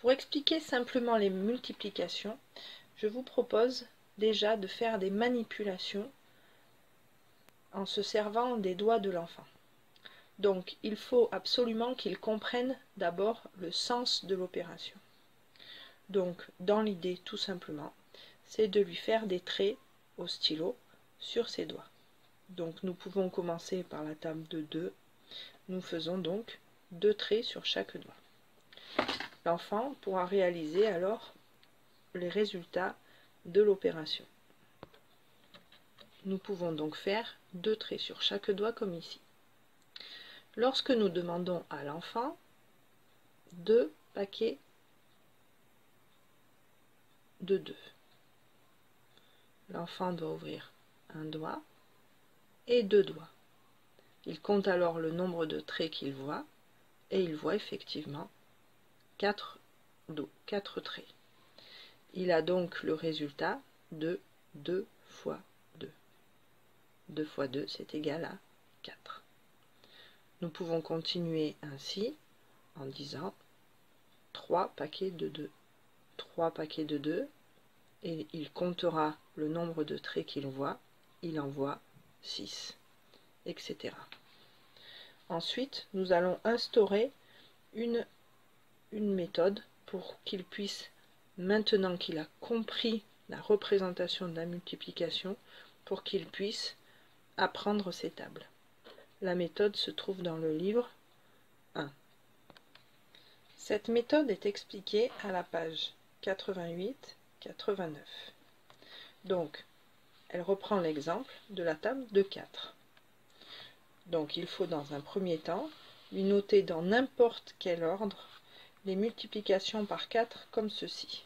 Pour expliquer simplement les multiplications, je vous propose déjà de faire des manipulations en se servant des doigts de l'enfant. Donc il faut absolument qu'il comprenne d'abord le sens de l'opération. Donc dans l'idée tout simplement, c'est de lui faire des traits au stylo sur ses doigts. Donc nous pouvons commencer par la table de 2. Nous faisons donc 2 traits sur chaque doigt. L'enfant pourra réaliser alors les résultats de l'opération. Nous pouvons donc faire 2 traits sur chaque doigt comme ici. Lorsque nous demandons à l'enfant 2 paquets de 2, l'enfant doit ouvrir un doigt et 2 doigts. Il compte alors le nombre de traits qu'il voit et il voit effectivement 4 traits. Il a donc le résultat de 2 fois 2. 2 fois 2, c'est égal à 4. Nous pouvons continuer ainsi en disant 3 paquets de 2. 3 paquets de 2, et il comptera le nombre de traits qu'il voit, il en voit 6, etc. Ensuite, nous allons instaurer une méthode pour qu'il puisse, maintenant qu'il a compris la représentation de la multiplication, pour qu'il puisse apprendre ces tables. La méthode se trouve dans le livre 1. Cette méthode est expliquée à la page 88-89. Donc, elle reprend l'exemple de la table de 4. Donc, il faut dans un premier temps lui noter dans n'importe quel ordre les multiplications par 4 comme ceci.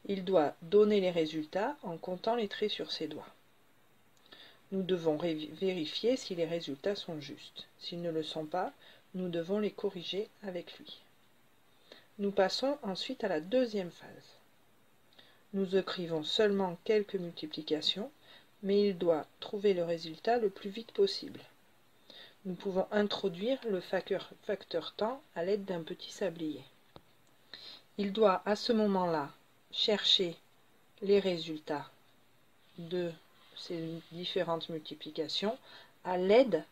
Il doit donner les résultats en comptant les traits sur ses doigts. Nous devons vérifier si les résultats sont justes. S'ils ne le sont pas, nous devons les corriger avec lui. Nous passons ensuite à la deuxième phase. Nous écrivons seulement quelques multiplications, mais il doit trouver le résultat le plus vite possible. Nous pouvons introduire le facteur temps à l'aide d'un petit sablier. Il doit à ce moment-là chercher les résultats de ces différentes multiplications à l'aide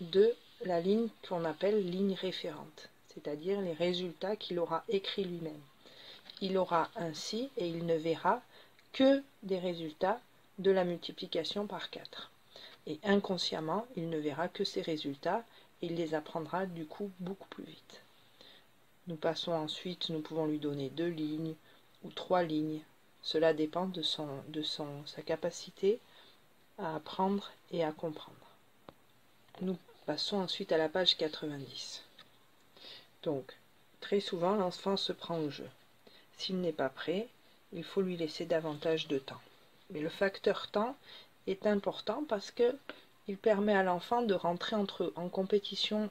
de la ligne qu'on appelle ligne référente, c'est-à-dire les résultats qu'il aura écrits lui-même. Il aura ainsi, et il ne verra que des résultats de la multiplication par 4. Et inconsciemment, il ne verra que ces résultats et il les apprendra du coup beaucoup plus vite. Nous passons ensuite, nous pouvons lui donner 2 lignes ou 3 lignes. Cela dépend de sa capacité à apprendre et à comprendre. Nous passons ensuite à la page 90. Donc, très souvent, l'enfant se prend au jeu. S'il n'est pas prêt, il faut lui laisser davantage de temps. Mais le facteur temps est important parce qu'il permet à l'enfant de rentrer en compétition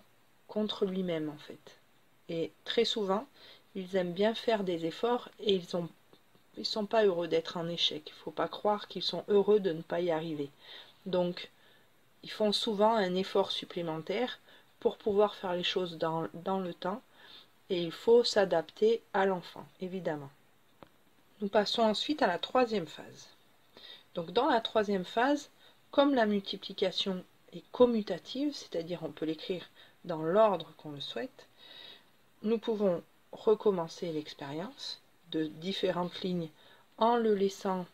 contre lui-même en fait. Et très souvent, ils aiment bien faire des efforts et ils sont pas heureux d'être en échec. Il ne faut pas croire qu'ils sont heureux de ne pas y arriver. Donc, ils font souvent un effort supplémentaire pour pouvoir faire les choses dans le temps. Et il faut s'adapter à l'enfant, évidemment. Nous passons ensuite à la troisième phase. Donc dans la troisième phase, comme la multiplication est commutative, c'est-à-dire on peut l'écrire dans l'ordre qu'on le souhaite, nous pouvons recommencer l'expérience de différentes lignes en le laissant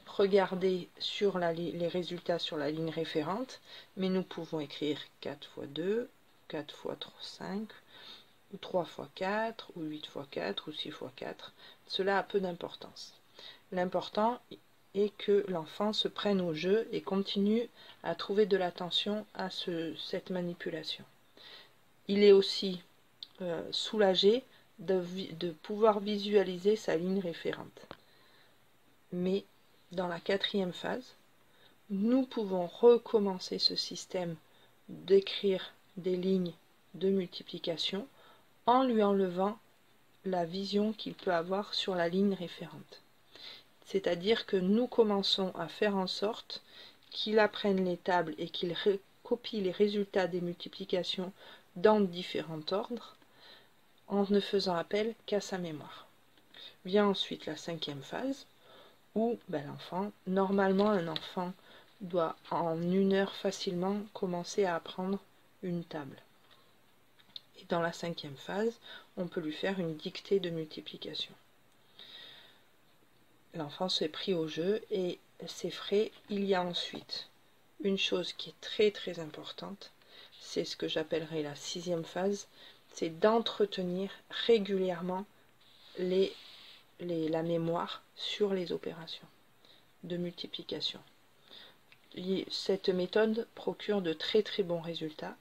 regarder sur les résultats sur la ligne référente, mais nous pouvons écrire 4 fois 2, 4 fois 5, ou 3 fois 4, ou 8 fois 4, ou 6 fois 4. Cela a peu d'importance. L'important est que l'enfant se prenne au jeu et continue à trouver de l'attention à cette manipulation. Il est aussi soulagé de pouvoir visualiser sa ligne référente. Mais dans la quatrième phase, nous pouvons recommencer ce système d'écrire des lignes de multiplication en lui enlevant la vision qu'il peut avoir sur la ligne référente. C'est-à-dire que nous commençons à faire en sorte qu'il apprenne les tables et qu'il copie les résultats des multiplications dans différents ordres en ne faisant appel qu'à sa mémoire. Vient ensuite la 5e phase où normalement un enfant doit en 1 heure facilement commencer à apprendre une table. Et dans la 5e phase, on peut lui faire une dictée de multiplication. L'enfant s'est pris au jeu et c'est frais. Il y a ensuite une chose qui est très très importante, c'est ce que j'appellerai la 6e phase, c'est d'entretenir régulièrement la mémoire sur les opérations de multiplication. Cette méthode procure de très très bons résultats.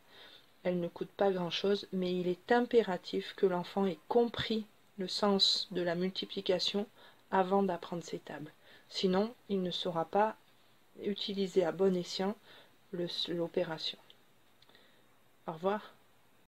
Elle ne coûte pas grand-chose, mais il est impératif que l'enfant ait compris le sens de la multiplication avant d'apprendre ces tables. Sinon, il ne saura pas utiliser à bon escient l'opération. Au revoir.